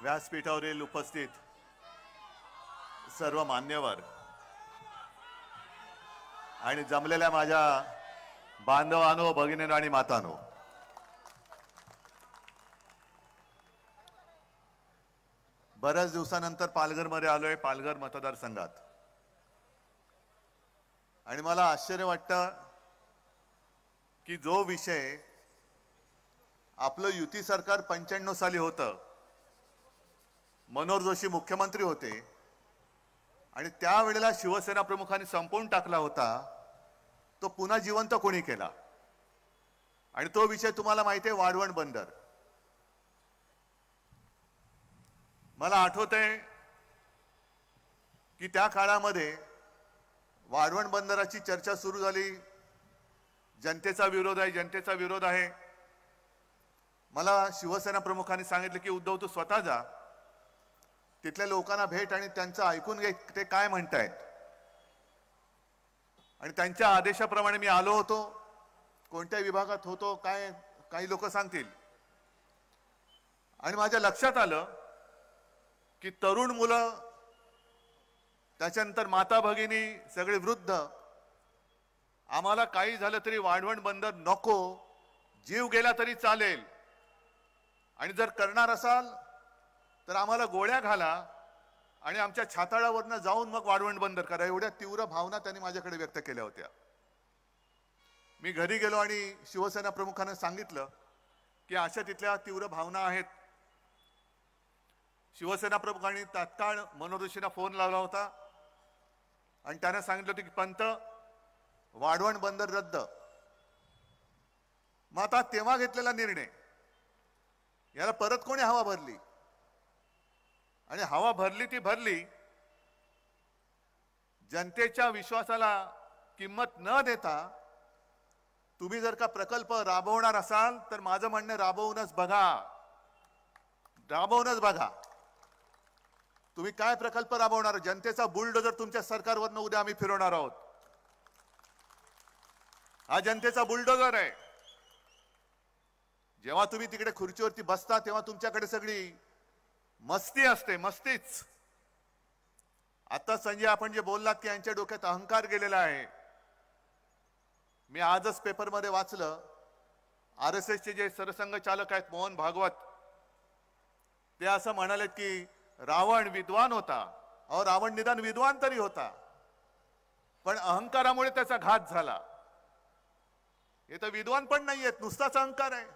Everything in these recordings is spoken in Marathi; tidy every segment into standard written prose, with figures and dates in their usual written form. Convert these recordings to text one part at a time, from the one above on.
व्यासपीठावरील उपस्थित सर्व मान्यवर आणि जमलेल्या माझ्या बांधवांनो, भगिनींनो आणि मातांनो, बऱ्याच दिवसानंतर पालघरमध्ये आलोय, पालघर मतदारसंघात. आणि मला आश्चर्य वाटतं की जो विषय आपलं युती सरकार 95 साली होतं, मनोहर जोशी मुख्यमंत्री होते आणि त्यावेळेला शिवसेना प्रमुखांनी संपवून टाकला होता, तो पुन्हा जिवंत कोणी केला? आणि तो विषय तुम्हाला माहिती आहे, वाढवण बंदर. मला आठवतंय की त्या काळामध्ये वाढवण बंदराची चर्चा सुरू झाली. जनतेचा विरोध आहे, जनतेचा विरोध आहे. मला शिवसेना प्रमुखांनी सांगितलं की उद्धव तू स्वतः जा, तिथल्या लोकांना भेट आणि त्यांचं ऐकून घे ते काय म्हणतायत. आणि त्यांच्या आदेशाप्रमाणे मी आलो होतो. कोणत्या विभागात होतो काय काही लोक सांगतील. आणि माझ्या लक्षात आलं की तरुण मुलं, त्याच्यानंतर माता भगिनी, सगळे वृद्ध, आम्हाला काही झालं तरी वाढवण बंदर नको, जीव गेला तरी चालेल, आणि जर करणार असाल तर आम्हाला गोळ्या घाला आणि आमच्या छाताळावरनं जाऊन मग वाढवण बंदर करा. एवढ्या तीव्र भावना त्यांनी माझ्याकडे व्यक्त केल्या होत्या. मी घरी गेलो आणि शिवसेना प्रमुखांना सांगितलं की अशा तिथल्या तीव्र भावना आहेत. शिवसेना प्रमुखांनी तात्काळ मनोहर जोशींना फोन लावला होता आणि त्यांना सांगितलं होतं की पंत, वाढवण बंदर रद्द. मग आता तेव्हा घेतलेला निर्णय, याला परत कोणी हवा भरली? आणि हवा भरली ती भरली. जनतेच्या विश्वासाला किंमत न देता तुम्ही जर का प्रकल्प राबवणार असाल तर माझं म्हणणं राबवूनच बघा, राबवूनच बघा. तुम्ही काय प्रकल्प राबवणार? जनतेचा बुलडोजर तुमच्या सरकारवरनं उद्या आम्ही फिरवणार आहोत. हा जनतेचा बुलडोजर आहे. जेव्हा तुम्ही तिकडे खुर्चीवरती बसता तेव्हा तुमच्याकडे सगळी मस्ती असते, मस्तीच. आता संजय आपण जे बोललात की यांच्या डोक्यात अहंकार गेलेला आहे. मी आजच पेपरमध्ये वाचलं, RSSचे जे सरसंघचालक आहेत मोहन भागवत, ते असं म्हणालेत की रावण विद्वान होता. अहो, रावण निदान विद्वान तरी होता, पण अहंकारामुळे त्याचा घात झाला. हे तर विद्वान पण नाहीयेत, नुसताच अहंकार आहे.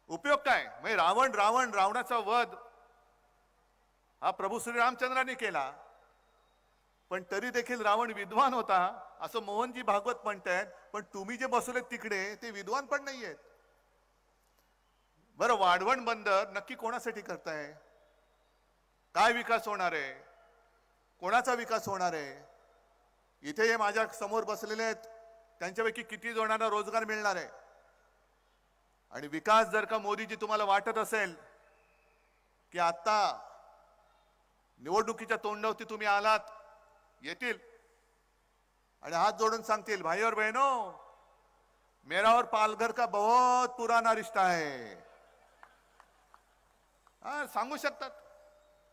उपयोग काय? म्हणजे रावणाचा वध हा प्रभू श्रीरामचंद्रांनी केला, पण तरी देखील रावण विद्वान होता असं मोहनजी भागवत म्हणतायत. पण तुम्ही जे बसवलेत तिकडे ते विद्वान पण नाहीयेत. बरं, वाढवण बंदर नक्की कोणासाठी करताय? काय विकास होणार आहे? कोणाचा विकास होणार आहे? इथे हे माझ्या समोर बसलेले आहेत, त्यांच्यापैकी किती जणांना रोजगार मिळणार आहे? आणि विकास जर का मोदीजी तुम्हाला वाटत असेल की आता निवडणुकीच्या तोंडावरती तुम्ही आलात, येतील आणि हात जोडून सांगतील, भाई और बहनों, मेरा और पालघर का बहुत पुराना रिश्ता है. सांगू शकतात,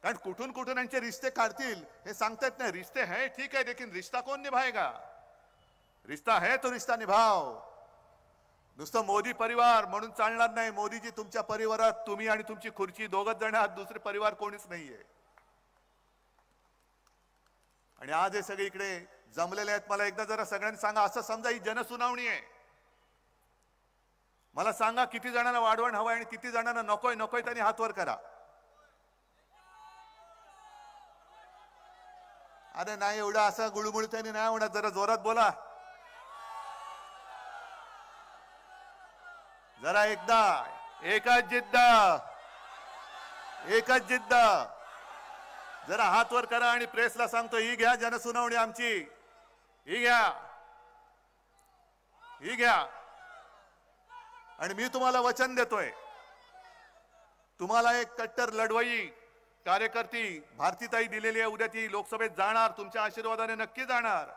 कारण कुठून कुठून यांचे रिश्ते काढतील हे सांगता येत नाही. रिश्ते है ठीक है, लेकिन रिश्ता कौन निभाएगा? रिश्ता है तो रिश्ता निभाव. नुसतं मोदी परिवार म्हणून चालणार नाही. मोदीजी तुमच्या परिवारात तुम्ही आणि तुमची खुर्ची दोघच जण आहात, दुसरे परिवार कोणीच नाहीये. आणि आज हे सगळे इकडे जमलेले आहेत. मला एकदा जरा सगळ्यांनी सांगा, असं समजा ही जनसुनावणी आहे, मला सांगा किती जणांना वाढवण हवंय आणि किती जणांना नकोय? नकोय त्यांनी हात वर करा. अरे नाही, एवढं असं गुळमुळ त्यांनी नाही होणार, जरा जोरात बोला. जरा एकदा, एकच जिद्द, एकच जिद्द. जरा हात वर करा आणि प्रेसला सांगतो, ही घ्या जनसुनावणी आमची, ही घ्या, ही घ्या. आणि मी तुम्हाला वचन देतोय, तुम्हाला एक कट्टर लढवई कार्यकर्ती भारतीताई दिलेली आहे. उद्या ती लोकसभेत जाणार, तुमच्या आशीर्वादाने नक्की जाणार.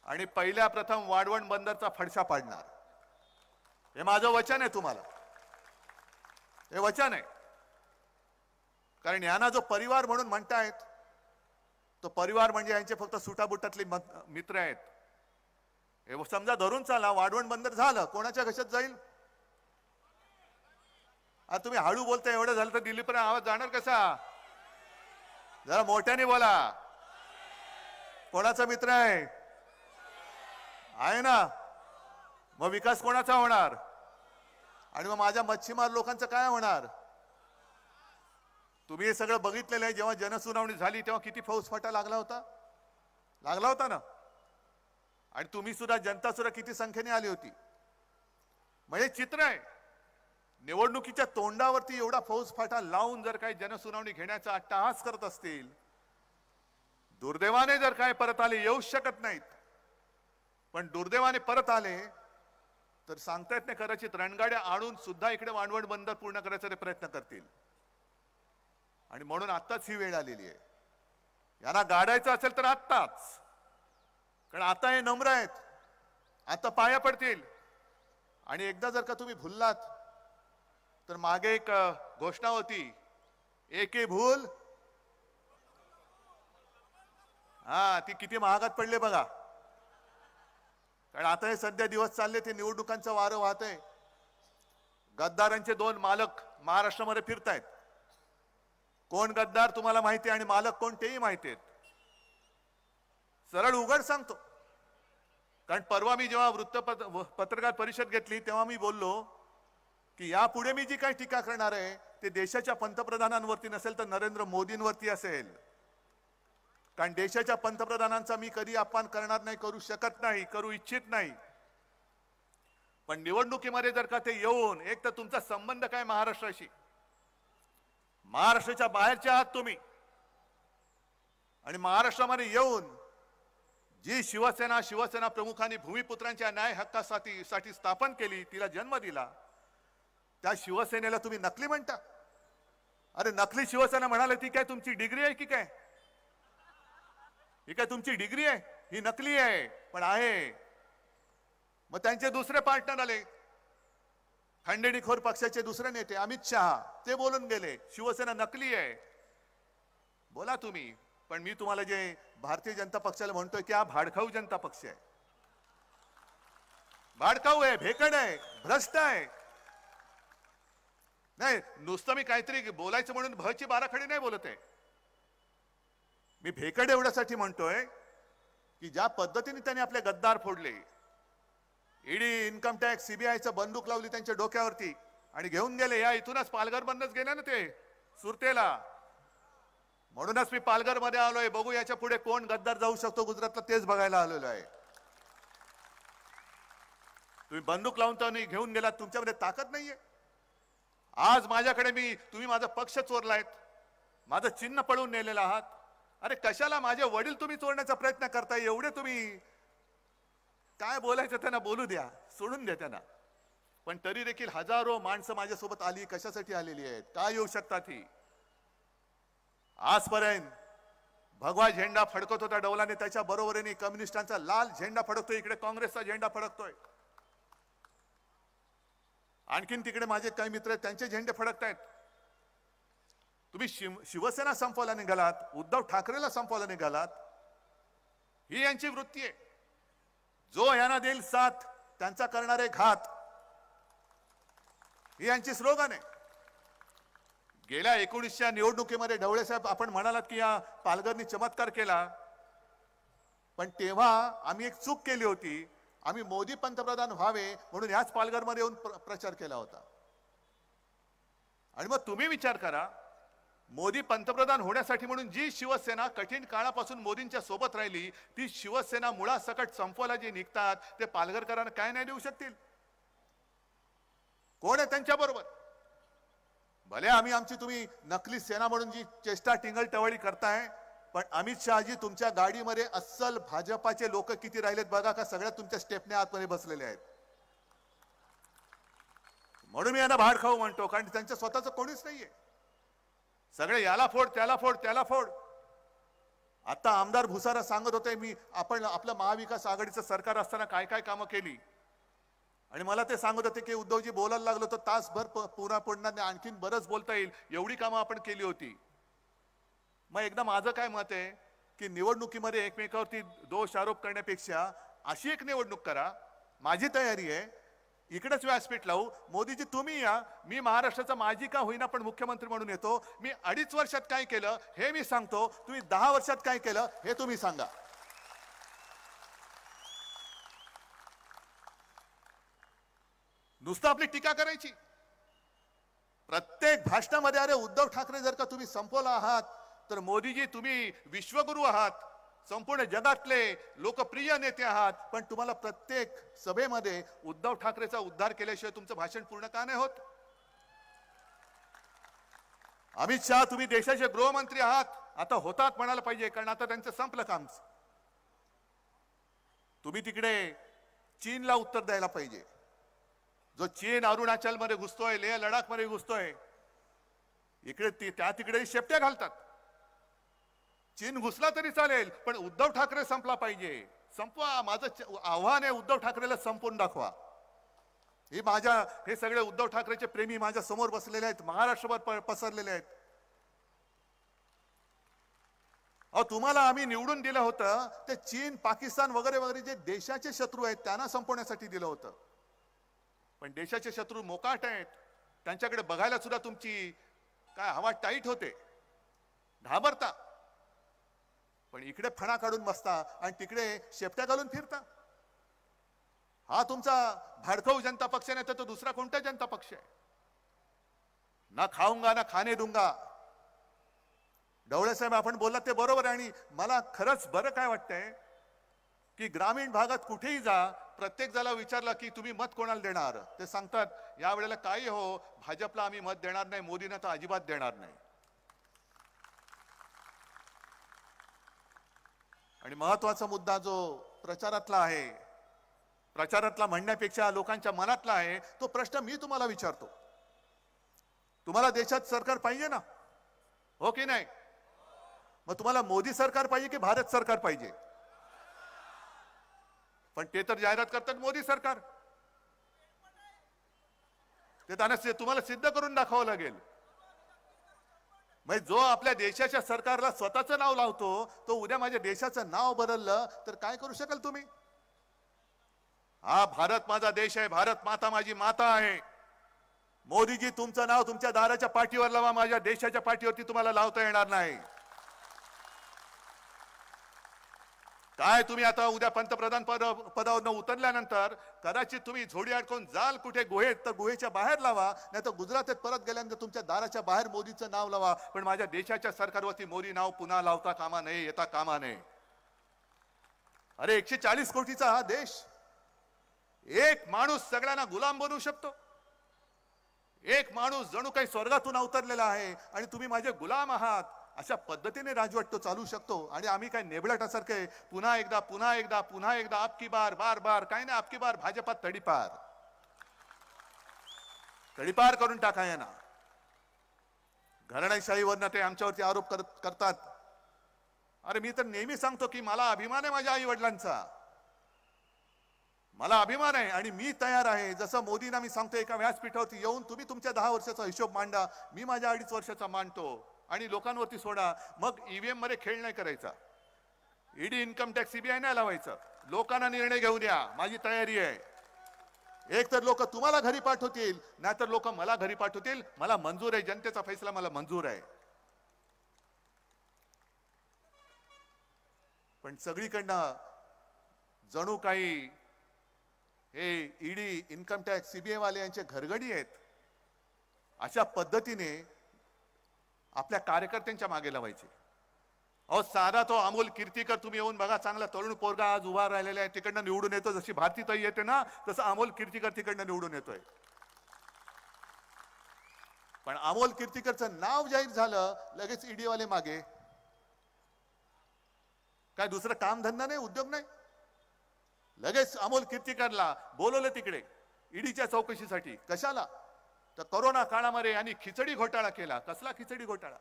आणि पहिल्या प्रथम वाढवण बंदरचा फडशा पाडणार. हे माझं वचन आहे तुम्हाला, हे वचन आहे. कारण यांना जो परिवार म्हणून म्हणतायत तो परिवार म्हणजे यांचे फक्त सुटाबुटातले मित्र आहेत. हे समजा धरून चाला, वाढवण बंदर झालं, कोणाच्या घशात जाईल? आता तुम्ही हळू बोलता, एवढं झालं तर दिल्लीपर्यंत आवाज जाणार कसा? जरा मोठ्याने बोला. कोणाचा मित्र आहे? आहे ना? मग विकास कोणाचा होणार? आणि मग माझ्या मच्छीमार लोकांचं काय होणार? तुम्ही हे सगळं बघितलेलं आहे. जेव्हा जनसुनावणी झाली तेव्हा किती फौजफाटा लागला होता? लागला होता ना? आणि तुम्ही सुद्धा, जनता सुद्धा किती संख्येने आली होती. म्हणजे चित्र आहे. निवडणुकीच्या तोंडावरती एवढा फौजफाटा लावून जर काही जनसुनावणी घेण्याचा अट्टहास करत असतील, दुर्दैवाने जर काय परत आले, येऊ शकत नाहीत, पण दुर्दैवाने परत आले तर सांगता येत नाही, कदाचित रणगाड्या आणून सुद्धा इकडे वाढवण बंदर पूर्ण करायचा ते प्रयत्न करतील. आणि म्हणून आत्ताच ही वेळ आलेली आहे. यांना गाडायचं असेल तर आत्ताच, कारण आता हे नम्र आहेत, आता पाया पडतील. आणि एकदा जर का तुम्ही भुललात तर मागे एक घोषणा होती, एके भूल. हा, ती किती महागात पडले बघा. कारण आता हे सध्या दिवस चालले, ते निवडणुकांचं वारं वाहतंय. गद्दारांचे 2 मालक महाराष्ट्रामध्ये फिरतायत. कोण गद्दार तुम्हाला माहिती आहे आणि मालक कोण तेही माहिती आहेत. सरळ उघड सांगतो. कारण परवा मी जेव्हा पत्रकार परिषद घेतली तेव्हा मी बोललो की यापुढे मी जी काही टीका करणार आहे ते देशाच्या पंतप्रधानांवरती नसेल तर नरेंद्र मोदींवरती असेल. कारण देशाच्या पंतप्रधानांचा मी कधी अपमान करणार नाही, करू शकत नाही, करू इच्छित नाही. पण निवडणुकीमध्ये जर का ते येऊन, एक तर तुमचा संबंध काय महाराष्ट्राशी, महाराष्ट्राच्या बाहेरच्या आहात तुम्ही, आणि महाराष्ट्रामध्ये येऊन जी शिवसेना प्रमुखांनी भूमिपुत्रांच्या न्याय हक्कासाठी स्थापन केली, तिला जन्म दिला, त्या शिवसेनेला तुम्ही नकली म्हणता. अरे नकली शिवसेना म्हणाले, ती काय तुमची डिग्री आहे की काय? ही काय तुमची डिग्री आहे? ही नकली आहे, पण आहे. मग त्यांचे दुसरे पार्टनर आले, खंडेणीखोर पक्षाचे दुसरे नेते अमित शहा, ते बोलून गेले शिवसेना नकली आहे. बोला तुम्ही, पण मी तुम्हाला जे भारतीय जनता पक्षाला म्हणतोय की हा भाडखाऊ जनता पक्ष आहे. भाडखाऊ आहे, भेकड आहे, भ्रष्ट आहे. नाही, नुसतं मी काहीतरी बोलायचं म्हणून भची बाराखडी नाही बोलत आहे. मी भेकड एवढ्यासाठी म्हणतोय की ज्या पद्धतीने त्यांनी आपले गद्दार फोडले, ईडी, इन्कम टॅक्स, सीबीआयचं बंदूक लावली त्यांच्या डोक्यावरती आणि घेऊन गेले. या इथूनच पालघर बंदच गेले ना ते सुरतेला. म्हणूनच मी पालघर मध्ये आलोय. बघू याच्या पुढे कोण गद्दार जाऊ शकतो गुजरातला, तेच बघायला आलेलो आहे. तुम्ही बंदूक लावून तर घेऊन गेलात, तुमच्यामध्ये ताकद नाहीये. आज माझ्याकडे तुम्ही माझा पक्ष चोरलायत, माझं चिन्ह पळवून नेलेलं आहात. अरे कशाला माझे वडील तुम्ही चोरण्याचा प्रयत्न करताय? एवढे तुम्ही काय बोलायचं त्यांना बोलू द्या, सोडून द्या त्यांना. पण तरी देखील हजारो माणसं माझ्यासोबत आली, कशासाठी आलेली आहेत, काय येऊ शकतात ही? आजपर्यंत भगवा झेंडा फडकत होता डौलाने, त्याच्या बरोबरीने कम्युनिस्टांचा लाल झेंडा फडकतोय, इकडे काँग्रेसचा झेंडा फडकतोय. आणखीन तिकडे माझे काही मित्र आहेत, त्यांचे झेंडे फडकतायत. तुम्ही शिवसेना संपवायला निघालात, उद्धव ठाकरेला संपवायला निघालात. ही यांची वृत्ती आहे. जो यांना देईल साथ त्यांचा करणारे घात, ही यांची स्लोगन आहे. गेल्या 19च्या निवडणुकीमध्ये ढवळे साहेब, आपण म्हणालात की या पालघरनी चमत्कार केला, पण तेव्हा आम्ही एक चूक केली होती. आम्ही मोदी पंतप्रधान व्हावे म्हणून याच पालघरमध्ये येऊन प्रचार केला होता. आणि मग तुम्ही विचार करा, मोदी पंतप्रधान होण्यासाठी म्हणून जी शिवसेना कठीण काळापासून मोदींच्या सोबत राहिली, ती शिवसेना मुळासकट संपवायला जे निघतात ते पालघरकरांना काय नाही देऊ शकतील? कोण आहे त्यांच्या बरोबर? भले आमची तुम्ही नकली सेना म्हणून जी चेष्टा टिंगल टवळी करताय, पण अमित शहाजी तुमच्या गाडीमध्ये अस्सल भाजपाचे लोक किती राहिलेत बघा. का सगळ्या तुमच्या स्टेपने आतमध्ये बसलेले आहेत? म्हणून मी यांना भाडखाऊ म्हणतो, कारण त्यांच्या स्वतःचं कोणीच नाहीये. सगळे याला फोड, त्याला फोड, त्याला फोड. आता आमदार भुसारा सांगत होते, आपलं महाविकास आघाडीचं सरकार असताना काय काय कामं केली. आणि मला ते सांगत होते की उद्धवजी बोलायला लागलो तर तासभर पुन्हा पडणार नाही, आणखीन बरंच बोलता येईल, एवढी कामं आपण केली होती. मग एकदा माझं काय मत आहे की निवडणुकीमध्ये एकमेकावरती दोष आरोप करण्यापेक्षा अशी एक निवडणूक करा. माझी तयारी आहे, इकडेच व्यासपीठ लावू. मोदीजी तुम्ही या, मी महाराष्ट्राचा माजी का होईना पण मुख्यमंत्री म्हणून येतो. मी 2.5 वर्षात काय केलं हे मी सांगतो, तुम्ही 10 वर्षात काय केलं हे तुम्ही सांगा. नुसतं आपली टीका करायची प्रत्येक भाषणामध्ये. अरे उद्धव ठाकरे जर का तुम्ही संपवला आहात तर मोदीजी तुम्ही विश्वगुरू आहात, संपूर्ण जगातले लोकप्रिय नेते आहात, पण तुम्हाला प्रत्येक सभेमध्ये उद्धव ठाकरेचा उद्धार केल्याशिवाय तुमचं भाषण पूर्ण का नाही होत? अमित शहा तुम्ही देशाचे गृहमंत्री आहात, आता होतात म्हणायला पाहिजे, कारण आता त्यांचं संपलं काम. तुम्ही तिकडे चीनला उत्तर द्यायला पाहिजे. जो चीन अरुणाचल मध्ये घुसतोय, लेह लडाख मध्ये घुसतोय, इकडे त्या तिकडे शेपट्या घालतात. चीन घुसला तरी चालेल, पण उद्धव ठाकरे संपला पाहिजे. संपवा. माझं आव्हान आहे, उद्धव ठाकरेला संपवून दाखवा. हे सगळे उद्धव ठाकरेचे प्रेमी माझ्या समोर बसलेले आहेत, महाराष्ट्रभर पसरलेले आहेत. अहो तुम्हाला आम्ही निवडून दिलं होतं ते चीन, पाकिस्तान वगैरे वगैरे जे देशाचे शत्रू आहेत त्यांना संपवण्यासाठी दिलं होतं. पण देशाचे शत्रू मोकाट आहेत, त्यांच्याकडे बघायला सुद्धा तुमची काय हवा टाईट होते, घाबरता. पण इकडे फणा काढून बसता आणि तिकडे शेपट्या घालून फिरता. हा तुमचा भाडखाऊ जनता पक्ष नाही तर तो दुसरा कोणता जनता पक्ष आहे? ना खाऊंगा ना खाणे दूंगा. ढवळे साहेब आपण बोललात ते बरोबर आहे. आणि मला खरंच बरं काय वाटतंय की ग्रामीण भागात कुठेही जा, प्रत्येक जणाला विचारलं की तुम्ही मत कोणाला देणार, ते सांगतात या वेळेला काही हो भाजपला आम्ही मत देणार नाही, मोदींना तर अजिबात देणार नाही. आणि महत्वाचा मुद्दा जो प्रचारातला आहे, प्रचारातला म्हणण्यापेक्षा लोकांच्या मनातला आहे, तो प्रश्न मी तुम्हाला विचारतो. तुम्हाला देशात सरकार पाहिजे ना, हो की नाही? मग तुम्हाला मोदी सरकार पाहिजे की भारत सरकार पाहिजे? पण ते तर जाहिरात करतात मोदी सरकार. ते त्यांना तुम्हाला सिद्ध करून दाखवावं लागेल. म्हणजे जो आपल्या देशाच्या सरकारला स्वतःचं नाव लावतो तो उद्या माझ्या देशाचं नाव बदललं तर काय करू शकाल तुम्ही? हा भारत माझा देश आहे, भारत माता माझी माता आहे. मोदीजी तुमचं नाव तुमच्या दाराच्या पाठीवर लावा, माझ्या देशाच्या पाठीवरती तुम्हाला लावता येणार नाही. काय तुम्ही आता उद्या पंतप्रधान पदावर उतरल्यानंतर कदाचित तुम्ही झोडी अडकून जाल कुठे गुहेत, तर गुहेच्या बाहेर लावा, नाही तर गुजरातात परत गेल्यानंतर तुमच्या दाराच्या बाहेर मोदीचं नाव लावा, पण माझ्या देशाच्या सरकारवरती मोदी नाव पुन्हा लावता कामा नये, येता कामा नये. अरे 140 कोटीचा हा देश, एक माणूस सगळ्यांना गुलाम बनवू शकतो. एक माणूस जणू काही स्वर्गातून अवतरलेला आहे आणि तुम्ही माझे गुलाम आहात, अशा पद्धतीने राजवट तो चालू शकतो. आणि आम्ही काय नेबलाटासारखे पुन्हा एकदा पुन्हा एकदा पुन्हा एकदा आपकी बार बार बार, काय नाही आपकी बार भाजपात तडीपार तडीपार करून टाकाय ना. घराणेशाहीवरनं ते आमच्यावरती आरोप करतात. अरे मी तर नेहमी सांगतो की मला अभिमान आहे माझ्या आई वडिलांचा, मला अभिमान आहे आणि मी तयार आहे. जसं मोदींना मी सांगतो एका व्यासपीठावरती येऊन तुम्ही तुमच्या 10 वर्षाचा हिशोब मांडा, मी माझ्या 2.5 वर्षाचा मांडतो आणि लोकांवरती सोडा. मग ईव्हीएम मध्ये खेळ नाही करायचा, ईडी इन्कम टॅक्स सीबीआय नाही लावायचं, लोकांना निर्णय घेऊ द्या. माझी तयारी आहे. एक तर लोक तुम्हाला घरी पाठवतील, नाहीतर लोक मला घरी पाठवतील. मला मंजूर आहे, जनतेचा फैसला मला मंजूर आहे. पण सगळीकडनं जणू काही हे ईडी इन्कम टॅक्स सीबीआय वाले यांचे घरगडी आहेत. अशा पद्धतीने आपल्या कार्यकर्त्यांच्या मागे लावायचे. अहो साधा तो अमोल कीर्तीकर तुम्ही येऊन बघा, चांगला तरुण पोरगा आज उभा राहिलेला आहे, तिकडनं निवडून येतो. जशी भारतीताई येते ना तसं अमोल कीर्तीकर तिकडनं निवडून येतोय. पण अमोल कीर्तीकरचं नाव जाहीर झालं लगेच ईडी वाले मागे. काय दुसरं काम धंदा नाही, उद्योग नाही, लगेच अमोल कीर्तीकरला बोलवलं तिकडे ईडीच्या चौकशीसाठी. कशाला? तर कोरोना काळामध्ये यांनी खिचडी घोटाळा केला. कसला खिचडी घोटाळा?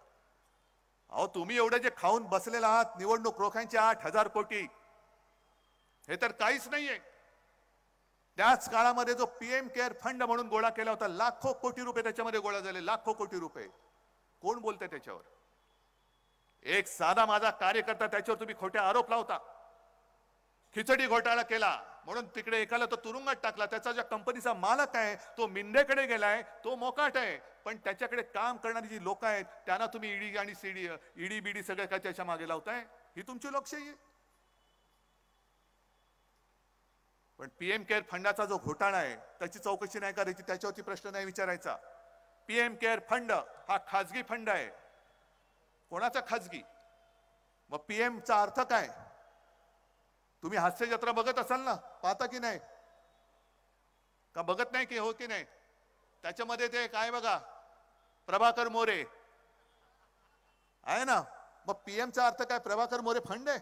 अहो तुम्ही एवढे जे खाऊन बसलेला आहात, निवडणूक रोख्यांचे 8,000 कोटी, हे तर काहीच नाहीये. त्याच काळामध्ये जो पीएम केअर फंड म्हणून गोळा केला होता, लाखो कोटी रुपये त्याच्यामध्ये गोळा झाले, लाखो कोटी रुपये. कोण बोलतंय त्याच्यावर? एक साधा माझा कार्यकर्ता, त्याच्यावर तुम्ही खोटे आरोप लावता. खिचडी घोटाळा केला म्हणून तिकडे एकाला तो तुरुंगात टाकला. त्याचा ज्या कंपनीचा मालक आहे तो मिंदेकडे गेलाय, तो मोकाट आहे, पण त्याच्याकडे काम करणारी जी लोक आहेत त्यांना तुम्ही ईडी आणि ईडी बीडी सगळं काय त्याच्या मागे लावताय. ही तुमची लोकशाही आहे. पण पीएम केअर फंडाचा जो घोटाळा आहे त्याची चौकशी नाही करायची, त्याच्यावरती प्रश्न नाही विचारायचा. पीएम केअर फंड हा खाजगी फंड आहे. कोणाचा खाजगी? मग पीएम चा अर्थ काय? तुम्ही हास्य जत्रा बघत असाल ना, पाहता की नाही? का बघत नाही की हो की नाही? त्याच्यामध्ये ते काय बघा, प्रभाकर मोरे आहे ना. मग पीएम चा अर्थ काय? प्रभाकर मोरे फंड आहे.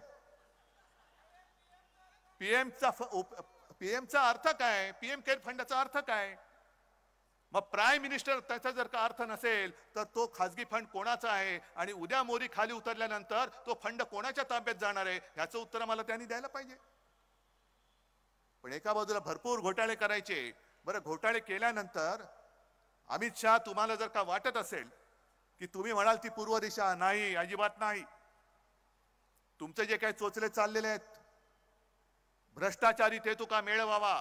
पीएमचा अर्थ काय? पीएम केअर फंडाचा अर्थ काय? मग प्राईम मिनिस्टर त्याचा जर का अर्थ नसेल तर तो खासगी फंड कोणाचा आहे आणि उद्या मोरी खाली उतरल्यानंतर तो फंड कोणाच्या ताब्यात जाणार आहे याचं उत्तर मला त्यांनी द्यायला पाहिजे. पण एका बाजूला भरपूर घोटाळे करायचे. बरं, घोटाळे केल्यानंतर अमित शहा तुम्हाला जर का वाटत असेल की तुम्ही म्हणाल ती पूर्व दिशा, नाही, अजिबात नाही. तुमचे जे काही चोचले चाललेले आहेत, भ्रष्टाचारी ते तुका मेळ व्हावा,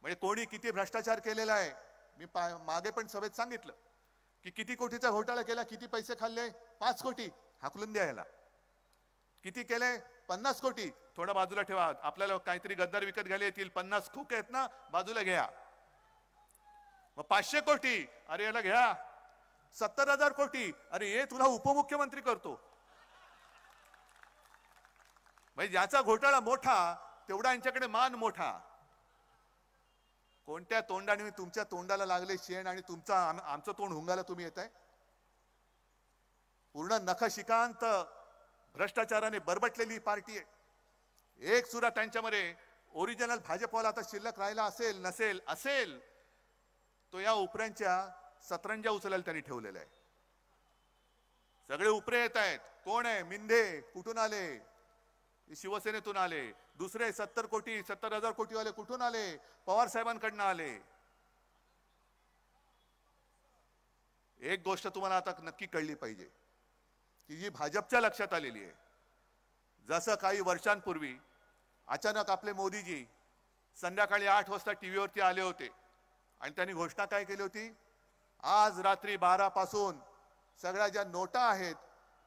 म्हणजे कोणी किती भ्रष्टाचार केलेला आहे. मी मागे पण सभेत सांगितलं की किती कोटीचा घोटाळा केला, किती पैसे खाल्ले. 5 कोटी हाकलून द्यायला. किती केले? 50 कोटी. थोडा बाजूला ठेवा, आपल्याला काहीतरी गद्दार विकत घ्यायला येतील, 50 खूक आहेत ना, बाजूला घ्या. मग 500 कोटी, अरे याला घ्या. 70,000 कोटी, अरे ये तुला उपमुख्यमंत्री करतो. म्हणजे ज्याचा घोटाळा मोठा तेवढा यांच्याकडे मान मोठा. कोणत्या तोंडाने तुमच्या तोंडाला लागले शेण आणि तुमचा आमचं तोंड हुंगाला तुम्ही येताय? पूर्ण नखशिकांत भ्रष्टाचाराने बरबटलेली पार्टी आहे. एक सुद्धा त्यांच्यामध्ये ओरिजिनल भाजपवाला आता शिल्लक राहिला असेल तो या उपऱ्यांच्या सतरंजा उचलायला त्यांनी ठेवलेला आहे. सगळे उपरे येत आहेत. कोण आहे? मिंदे कुठून आले? शिवसेनेतून आले. दुसरे 70,000 कोटी वाले कुठून आले? पवार साहेबांकडनं आले. एक गोष्ट तुम्हाला आता नक्की कळली पाहिजे की जी भाजपच्या लक्षात आलेली आहे. जसं काही वर्षांपूर्वी अचानक आपले मोदीजी संध्याकाळी 8 वाजता टीव्हीवरती आले होते आणि त्यांनी घोषणा काय केली होती? आज रात्री 12 पासून सगळ्या ज्या नोटा आहेत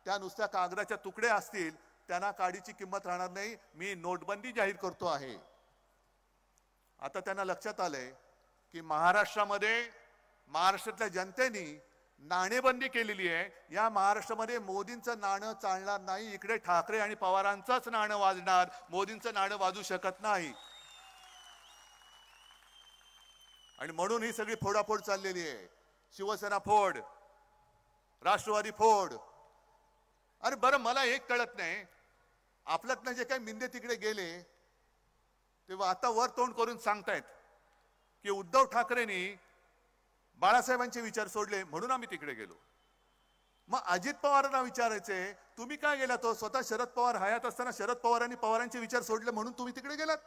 त्या नुसत्या कागदाच्या तुकडे असतील, त्यांना काडीची किंमत राहणार नाही, मी नोटबंदी जाहीर करतो आहे. आता त्यांना लक्षात आलंय की महाराष्ट्रातल्या जनतेने नाणेबंदी केलेली आहे. या महाराष्ट्रामध्ये मोदींचं नाणं चालणार नाही. इकडे ठाकरे आणि पवारांचंच नाणं वाजणार, मोदींचं नाणं वाजू शकत नाही. आणि म्हणून ही सगळी फोडाफोड चाललेली आहे. शिवसेना फोड, राष्ट्रवादी फोड. अरे बरं, मला एक कळत नाही, आपल्यातनं जे काही मिंदे तिकडे गेले तेव्हा आता वर तोंड करून सांगतायत की उद्धव ठाकरेंनी बाळासाहेबांचे विचार सोडले म्हणून आम्ही तिकडे गेलो. मग अजित पवारांना विचारायचे, तुम्ही काय गेलात? तो स्वतः शरद पवार हयात असताना शरद पवारांनी पवारांचे विचार सोडले म्हणून तुम्ही तिकडे गेलात.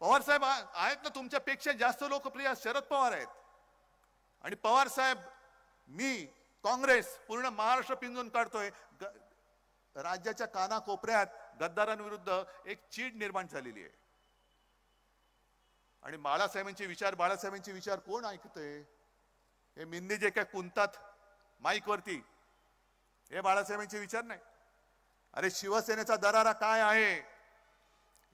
पवार साहेब आहेत ना, तुमच्यापेक्षा जास्त लोकप्रिय शरद पवार आहेत. आणि पवार साहेब, मी, काँग्रेस पूर्ण महाराष्ट्र पिंजून काढतोय. राज्याच्या कानाकोपऱ्यात गद्दारांविरुद्ध एक चीड निर्माण झालेली आहे. आणि बाळासाहेबांचे विचार कोण ऐकतंय? हे मिंदे जे काय कुंतात माईक वरती, हे बाळासाहेबांचे विचार नाही. अरे शिवसेनेचा दरारा काय आहे?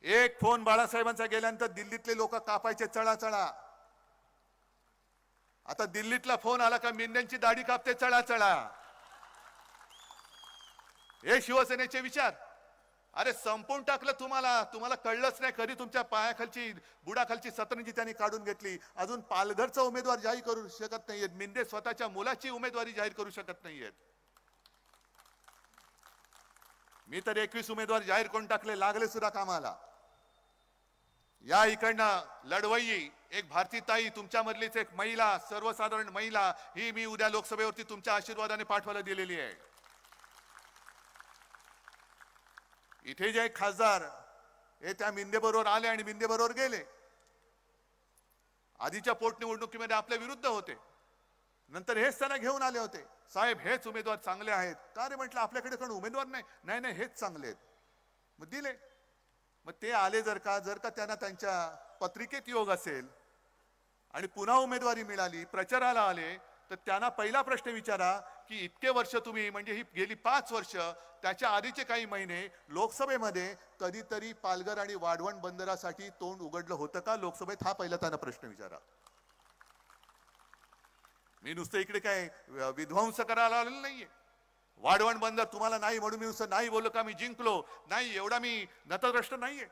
एक फोन बाळासाहेबांचा गेल्यानंतर दिल्लीतले लोक कापायचे चळा. आता दिल्लीतला फोन आला का मिंद्यांची दाढी कापते चळा. हे शिवसेनेचे विचार. अरे संपवून टाकलं तुम्हाला कळलंच नाही. कधी तुमच्या पायाखालची बुडाखालची सतरंजी त्यांनी काढून घेतली. अजून पालघरचा उमेदवार जाहीर करू शकत नाहीयेत. मिंदे स्वतःच्या मुलाची उमेदवारी जाहीर करू शकत नाहीयेत. मी तर 21 उमेदवार जाहीर करून टाकले, लागले सुद्धा कामाला. या इकडनं लढवई एक भारतीताई, तुमच्यामधलीच एक महिला, सर्वसाधारण महिला, ही मी उद्या लोकसभेवरती तुमच्या आशीर्वादाने पाठवायला दिलेली आहे. इथे जे खासदार हे त्या मिंदेबरोबर आले आणि मिंदेबरोबर गेले. आधीच्या पोटनिवडणुकीमध्ये आपल्या विरुद्ध होते, नंतर हेच त्यांना घेऊन आले होते, साहेब हेच उमेदवार चांगले आहेत. का रे म्हटलं, आपल्याकडे कोण उमेदवार नाही? नाही नाही, हेच चांगले आहेत. मग दिले. मग ते आले, जर का त्यांना त्यांच्या पत्रिकेत योग असेल आणि पुन्हा उमेदवारी मिळाली, प्रचाराला आले, तर त्यांना पहिला प्रश्न विचारा की इतके वर्ष तुम्ही, म्हणजे ही गेली 5 वर्ष, त्याच्या आधीचे काही महिने लोकसभेमध्ये कधीतरी पालघर आणि वाढवण बंदरासाठी तोंड उघडलं होतं का लोकसभेत? हा पहिला त्यांना प्रश्न विचारा. मी नुसतं इकडे काय विध्वंस करायला आलेलं नाहीये. वाढवण बंदर तुम्हाला नाही म्हणून मी नुसतं नाही बोललो का मी जिंकलो नाही, एवढा मी नतद्रष्ट नाहीये.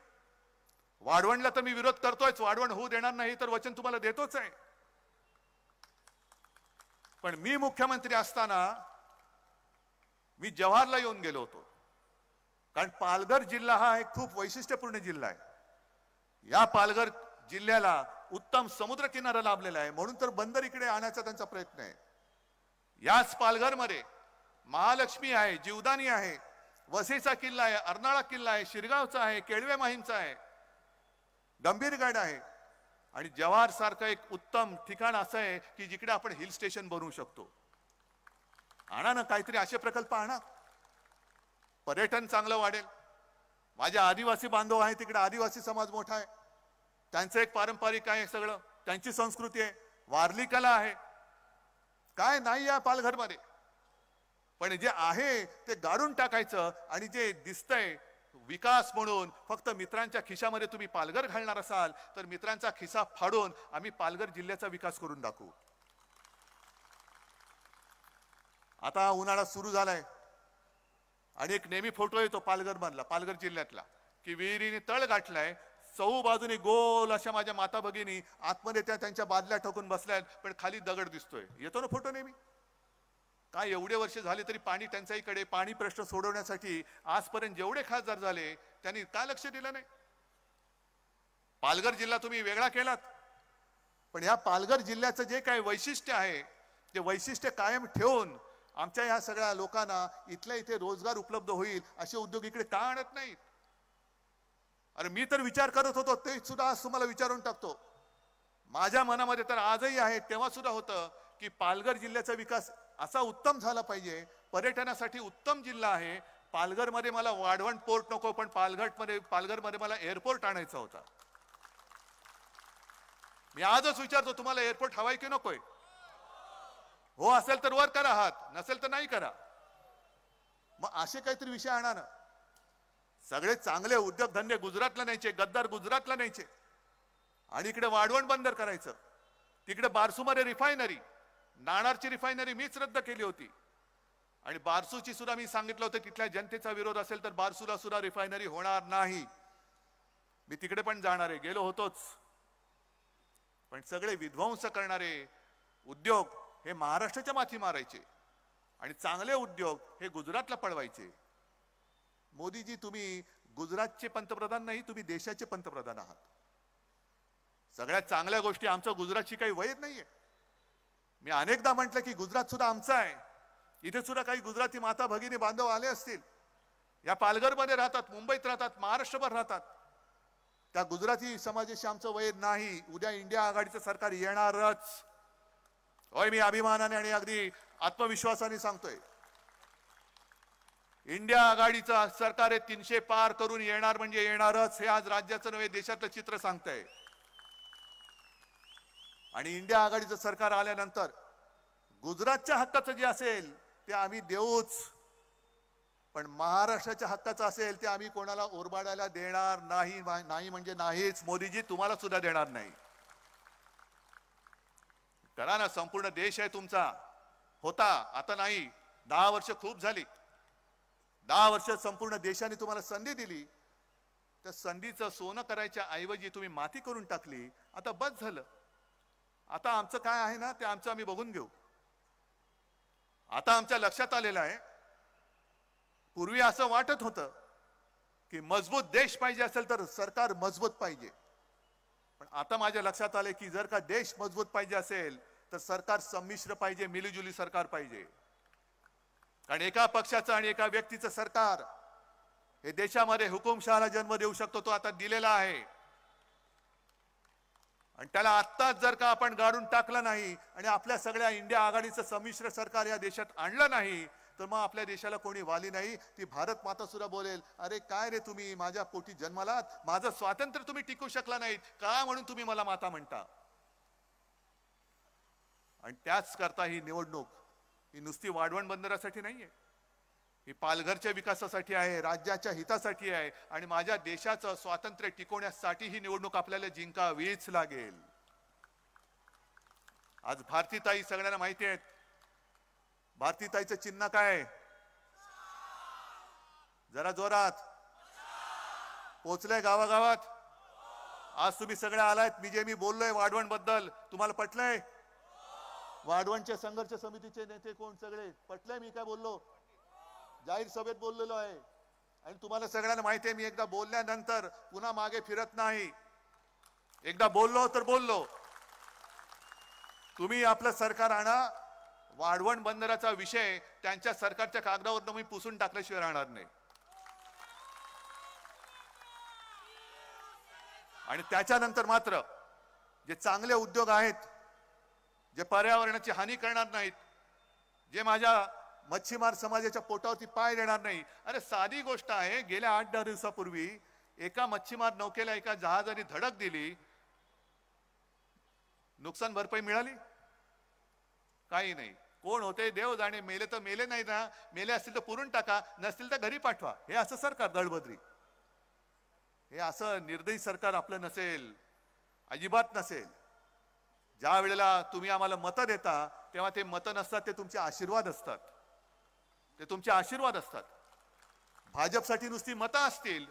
वाढवणला तर मी विरोध करतोयच, वाढवण होऊ देणार नाही तर वचन तुम्हाला देतोच आहे. पण मी मुख्यमंत्री असताना मी जव्हारला येऊन गेलो होतो, कारण पालघर जिल्हा हा एक खूप वैशिष्ट्यपूर्ण जिल्हा आहे. या पालघर जिल्ह्याला उत्तम समुद्र किनारा लाभलेला आहे, म्हणून तर बंदर इकडे आणण्याचा त्यांचा प्रयत्न आहे. याच पालघरमध्ये महालक्ष्मी आहे, जीवदानी आहे, वसईचा किल्ला आहे, अर्नाळा किल्ला आहे, शिरगावचा आहे, केळवे माहीमचा आहे, गंभीरगड आहे. आणि जव्हार सारखं एक उत्तम ठिकाण असं आहे की जिकडे आपण हिल स्टेशन बनवू शकतो. आणा ना काहीतरी असे प्रकल्प आणा, पर्यटन चांगलं वाढेल. माझे आदिवासी बांधव आहे तिकडे, आदिवासी समाज मोठा आहे, त्यांचं एक पारंपरिक आहे, सगळं त्यांची संस्कृती आहे, वारली कला आहे. काय नाही या पालघरमध्ये, पण जे आहे ते गाडून टाकायचं आणि जे दिसतंय विकास म्हणून फक्त मित्रांच्या खिशामध्ये तुम्ही पालघर घालणार असाल तर मित्रांचा खिसा फाडून आम्ही पालघर जिल्ह्याचा विकास करून दाखवू. आता उन्हाळा सुरू झालाय आणि एक नेहमी फोटो येतो पालघर मधला, पालघर जिल्ह्यातला, की विहिरीने तळ गाठलाय, चहू बाजूने गोल अशा माझ्या माता भगिनी आतमध्ये त्यांच्या बादल्या ठोकून बसल्यात, पण खाली दगड दिसतोय. येतो ना फोटो नेहमी. काय एवढे वर्ष झाले तरी पाणी टंचाईकडे, पाणी प्रश्न सोडवण्यासाठी आजपर्यंत जेवढे खासदार झाले त्यांनी का लक्ष दिलं नाही? पालघर जिल्हा तुम्ही वेगळा केलात, पण या पालघर जिल्ह्याचं जे काही वैशिष्ट्य आहे ते वैशिष्ट्य कायम ठेवून आमच्या या सगळ्या लोकांना इथल्या इथे रोजगार उपलब्ध होईल असे उद्योग इकडे का आणत नाहीत? अरे मी तर विचार करत होतो, ते सुद्धा आज तुम्हाला विचारून टाकतो. माझ्या मनामध्ये तर आजही आहे, तेव्हा सुद्धा होतं की पालघर जिल्ह्याचा विकास असा उत्तम झाला पाहिजे. पर्यटनासाठी उत्तम जिल्हा आहे. पालघरमध्ये मला वाढवण पोर्ट नको, पण पालघरमध्ये मला एअरपोर्ट आणायचा होता. मी आजच विचारतो, तुम्हाला एअरपोर्ट हवाय की नकोय? हो असेल तर वर करा हात, नसेल तर नाही करा. मग असे काहीतरी विषय आणा ना. सगळे चांगले उद्योगधंदे गुजरातला न्यायचे, गद्दार गुजरातला न्यायचे आणि इकडे वाढवण बंदर करायचं. तिकडे बारसूमध्ये रिफायनरी, नाणारची रिफायनरी मीच रद्द केली होती आणि बारसूची सुद्धा मी सांगितलं होतं तिथल्या जनतेचा विरोध असेल तर बारसूला सुद्धा रिफायनरी होणार नाही. मी तिकडे पण जाणार आहे, गेलो होतोच. पण सगळे विध्वंस करणारे उद्योग हे महाराष्ट्राच्या माथी मारायचे आणि चांगले उद्योग हे गुजरातला पळवायचे. मोदीजी, तुम्ही गुजरातचे पंतप्रधान नाही, तुम्ही देशाचे पंतप्रधान आहात. सगळ्यात चांगल्या गोष्टी आमच्या गुजरातची काही वैध नाहीये. मी अनेकदा म्हटलं की गुजरात सुद्धा आमचं आहे. इथे सुद्धा काही गुजराती माता भगिनी बांधव आले असतील, या पालघरमध्ये राहतात, मुंबईत राहतात, महाराष्ट्रभर राहतात. त्या गुजराती समाजाशी आमचं वैर नाही. उद्या इंडिया आघाडीचं सरकार येणारच. होय, मी अभिमानाने आणि अगदी आत्मविश्वासाने सांगतोय, इंडिया आघाडीचं सरकार हे 300 पार करून येणार म्हणजे येणारच. हे आज राज्याचं नव्हे देशातलं चित्र सांगतंय. आणि इंडिया आघाडीचं सरकार आल्यानंतर गुजरातच्या हक्काचं जे असेल ते आम्ही देऊच, पण महाराष्ट्राच्या हक्काचं असेल ते आम्ही कोणाला ओरबाडायला देणार नाही. नाही म्हणजे नाहीच. मोदीजी, तुम्हाला सुद्धा देणार नाही. करा ना, संपूर्ण देश आहे तुमचा. होता, आता नाही. 10 वर्ष खूप झाली. 10 वर्ष संपूर्ण देशाने तुम्हाला संधी दिली. त्या संधीचं सोनं करायच्या ऐवजी तुम्ही माती करून टाकली. आता बस झालं. आता आमचं काय आहे ना ते आमचं आम्ही बघून घेऊ. आता आमच्या लक्षात आलेलं आहे, पूर्वी असं वाटत होतं की मजबूत देश पाहिजे असेल तर सरकार मजबूत पाहिजे. पण आता माझ्या लक्षात आले की जर का देश मजबूत पाहिजे असेल तर सरकार संमिश्र पाहिजे, मिलीजुली सरकार पाहिजे. कारण एका पक्षाचं आणि एका व्यक्तीचं सरकार हे देशामध्ये हुकुमशहाला जन्म देऊ शकतो तो आता दिलेला आहे आणि त्याला आत्ताच जर का आपण गाडून टाकलं नाही आणि आपल्या सगळ्या इंडिया आघाडीचं संमिश्र सरकार या देशात आणलं नाही तर मग आपल्या देशाला कोणी वाली नाही. ती भारत माता सुद्धा बोलेल, अरे काय रे तुम्ही माझ्या पोटी जन्मालात, माझं स्वातंत्र्य तुम्ही टिकू शकला नाहीत का म्हणून तुम्ही मला माता म्हणता. आणि त्याच करता ही निवडणूक ही नुसती वाढवण बंदरासाठी नाहीये, ही पालघरच्या विकासासाठी आहे, राज्याच्या हितासाठी आहे आणि माझ्या देशाचं स्वातंत्र्य टिकवण्यासाठी ही निवडणूक आपल्याला जिंकावीच लागेल. आज भारतीताई सगळ्यांना माहिती आहे, भारतीताईचं चिन्ह काय? जरा जोरात पोचलंय गावागावात. आज तुम्ही सगळे आलायत, मी बोललोय वाढवण बद्दल तुम्हाला पटलंय? वाढवणच्या संघर्ष समितीचे नेते कोण सगळे पटलंय मी काय बोललो? जाहीर सभेत बोललेलो आहे आणि तुम्हाला सगळ्यांना माहिती आहे मी एकदा बोलल्यानंतर पुन्हा मागे फिरत नाही. एकदा बोललो तर बोललो. तुम्ही आपलं सरकार आणा, वाढवण बंदराचा विषय त्यांच्या सरकारच्या कागदावर मी पुसून टाकल्याशिवाय राहणार नाही. आणि त्याच्यानंतर मात्र जे चांगले उद्योग आहेत, जे पर्यावरणाची हानी करणार नाहीत, जे माझ्या मच्छीमार समाजाच्या पोटावरती पाय देणार नाही. अरे साधी गोष्ट आहे, गेल्या 8-10 दिवसापूर्वी एका मच्छीमार नौकेला एका जहाजाने धडक दिली, नुकसान भरपाई मिळाली? काही नाही. कोण होते देव जाणे. मेले तर मेले नाही ना, मेले असतील तर पुरून टाका, नसतील तर घरी पाठवा. हे असं सरकार दळबद्री, हे असं निर्दयी सरकार आपलं नसेल, अजिबात नसेल. ज्या वेळेला तुम्ही आम्हाला मतं देता तेव्हा ते मतं नसतात, ते तुमचे आशीर्वाद असतात, ते तुमचे आशीर्वाद असतात. भाजपसाठी नुसती मतं असतील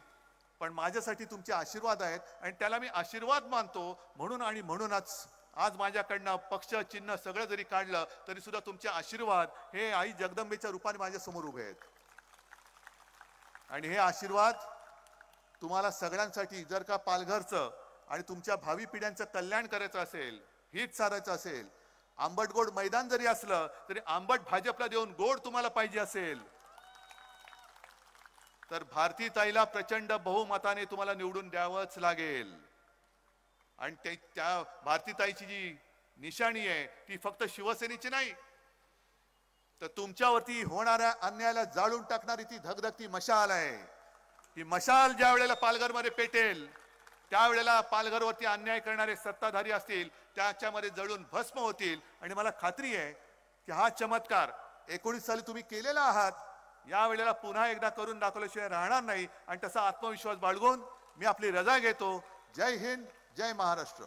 पण माझ्यासाठी तुमचे आशीर्वाद आहेत आणि त्याला मी आशीर्वाद मानतो. म्हणून आणि म्हणूनच आज माझ्याकडनं पक्ष चिन्ह सगळं जरी काढलं तरी सुद्धा तुमचे आशीर्वाद हे आई जगदंबेच्या रूपाने माझ्या समोर उभे आहेत. आणि हे आशीर्वाद तुम्हाला सगळ्यांसाठी, जर का पालघरचं आणि तुमच्या भावी पिढ्यांचं कल्याण करायचं असेल, हित साधायचं असेल, आंबट गोड मैदान जरी असलं तरी आंबट भाजपला देऊन गोड तुम्हाला पाहिजे असेल तर भारतीताईला प्रचंड बहुमताने तुम्हाला निवडून द्यावंच लागेल. आणि त्या भारतीताईची जी निशाणी आहे ती फक्त शिवसेनेची नाही, तर तुमच्यावरती होणाऱ्या अन्यायाला जाळून टाकणारी ती धगधगती मशाल आहे. ही मशाल ज्या वेळेला पालघरमध्ये पेटेल त्यावेळेला पालघरवरती अन्याय करणारे सत्ताधारी असतील त्याच्यामध्ये जळून भस्म होतील. आणि मला खात्री आहे की हा चमत्कार 19 साली तुम्ही केलेला आहात, या वेळेला पुन्हा एकदा करून दाखवल्याशिवाय राहणार नाही. आणि तसा आत्मविश्वास बाळगून मी आपली रजा घेतो. जय हिंद, जय महाराष्ट्र.